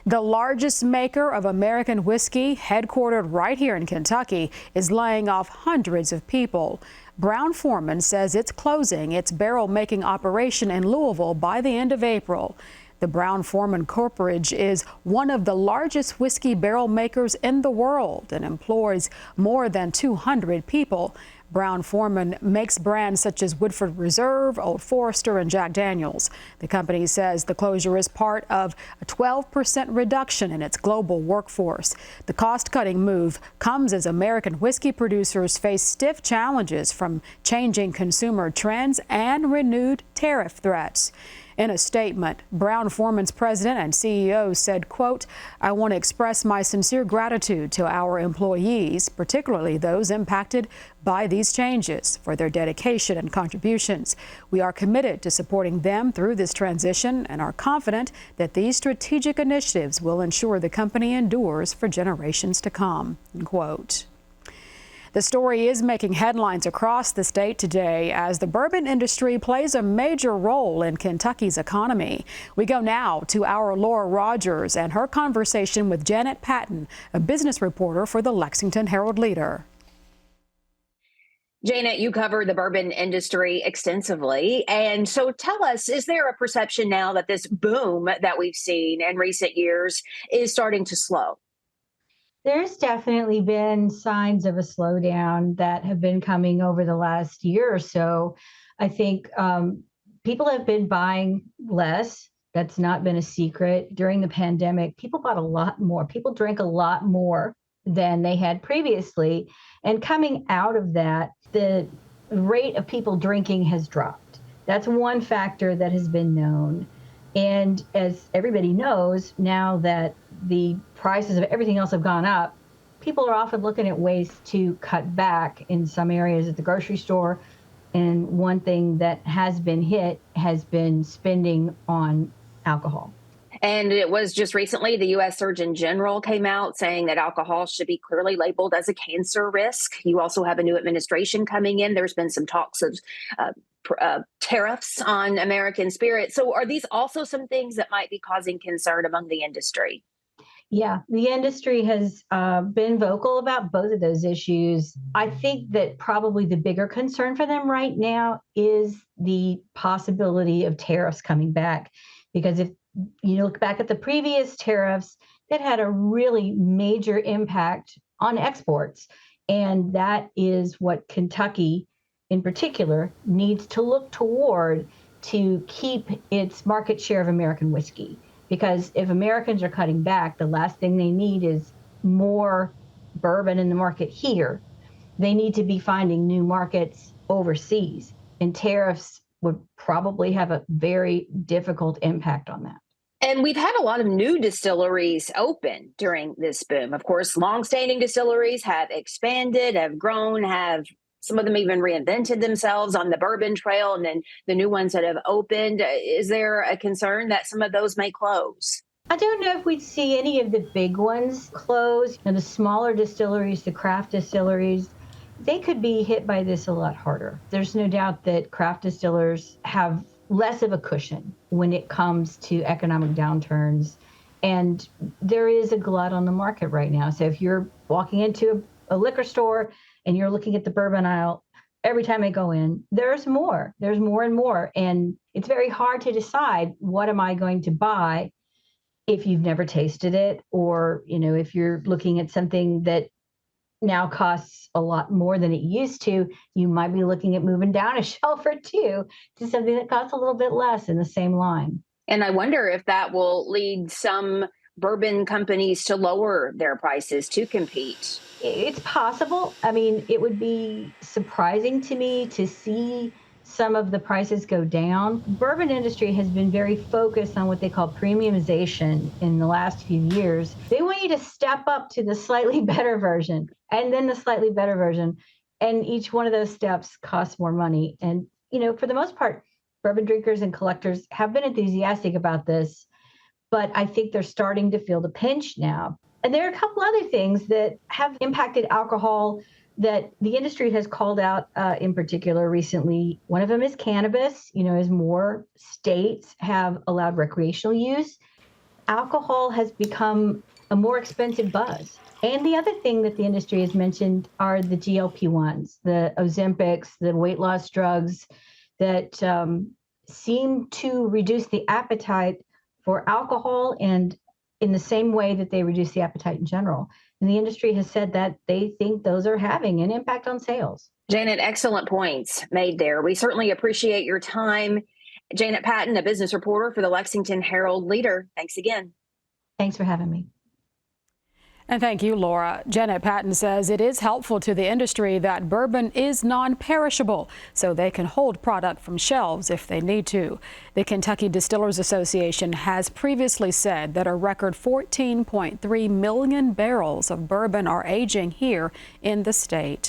The largest maker of American whiskey, headquartered right here in Kentucky, is laying off hundreds of people. Brown-Forman says it's closing its barrel-making operation in Louisville by the end of April. The Brown-Forman Corporation is one of the largest whiskey barrel makers in the world and employs more than 200 people. Brown-Forman makes brands such as Woodford Reserve, Old Forester, and Jack Daniels. The company says the closure is part of a 12% reduction in its global workforce. The cost-cutting move comes as American whiskey producers face stiff challenges from changing consumer trends and renewed tariff threats. In a statement, Brown-Forman's president and CEO said, quote, "I want to express my sincere gratitude to our employees, particularly those impacted by these changes, for their dedication and contributions. We are committed to supporting them through this transition and are confident that these strategic initiatives will ensure the company endures for generations to come," end quote. The story is making headlines across the state today as the bourbon industry plays a major role in Kentucky's economy. We go now to our Laura Rogers and her conversation with Janet Patton, a business reporter for the Lexington Herald-Leader. Janet, you cover the bourbon industry extensively. And so tell us, is there a perception now that this boom that we've seen in recent years is starting to slow? There's definitely been signs of a slowdown that have been coming over the last year or so. I think people have been buying less. That's not been a secret. During the pandemic, people bought a lot more. People drank a lot more than they had previously. And coming out of that, the rate of people drinking has dropped. That's one factor that has been known. And as everybody knows, now that the prices of everything else have gone up, people are often looking at ways to cut back in some areas at the grocery store. And one thing that has been hit has been spending on alcohol. And it was just recently the U.S. Surgeon General came out saying that alcohol should be clearly labeled as a cancer risk. You also have a new administration coming in. There's been some talks of tariffs on American spirits. So are these also some things that might be causing concern among the industry? Yeah, the industry has been vocal about both of those issues. I think that probably the bigger concern for them right now is the possibility of tariffs coming back. Because if you look back at the previous tariffs, that had a really major impact on exports. And that is what Kentucky in particular needs to look toward to keep its market share of American whiskey. Because if Americans are cutting back, the last thing they need is more bourbon in the market here. They need to be finding new markets overseas. And tariffs would probably have a very difficult impact on that. And we've had a lot of new distilleries open during this boom. Of course, longstanding distilleries have expanded, have grown, have some of them even reinvented themselves on the bourbon trail, and then the new ones that have opened. Is there a concern that some of those may close? I don't know if we'd see any of the big ones close. And the smaller distilleries, the craft distilleries, they could be hit by this a lot harder. There's no doubt that craft distillers have less of a cushion when it comes to economic downturns. And there is a glut on the market right now. So if you're walking into a liquor store and you're looking at the bourbon aisle, every time I go in, there's more and more. And it's very hard to decide, what am I going to buy if you've never tasted it? Or, if you're looking at something that now costs a lot more than it used to, you might be looking at moving down a shelf or two to something that costs a little bit less in the same line. And I wonder if that will lead some bourbon companies to lower their prices to compete. It's possible. I mean, it would be surprising to me to see some of the prices go down. Bourbon industry has been very focused on what they call premiumization in the last few years. They want you to step up to the slightly better version and then the slightly better version. And each one of those steps costs more money. And, for the most part, bourbon drinkers and collectors have been enthusiastic about this, but I think they're starting to feel the pinch now. And there are a couple other things that have impacted alcohol that the industry has called out in particular recently. One of them is cannabis. As more states have allowed recreational use, alcohol has become a more expensive buzz. And the other thing that the industry has mentioned are the GLP-1s, the Ozempics, the weight loss drugs that seem to reduce the appetite for alcohol, and in the same way that they reduce the appetite in general. And the industry has said that they think those are having an impact on sales. Janet, excellent points made there. We certainly appreciate your time. Janet Patton, a business reporter for the Lexington Herald Leader. Thanks again. Thanks for having me. And thank you, Laura. Janet Patton says it is helpful to the industry that bourbon is non-perishable, so they can hold product from shelves if they need to. The Kentucky Distillers Association has previously said that a record 14.3 million barrels of bourbon are aging here in the state.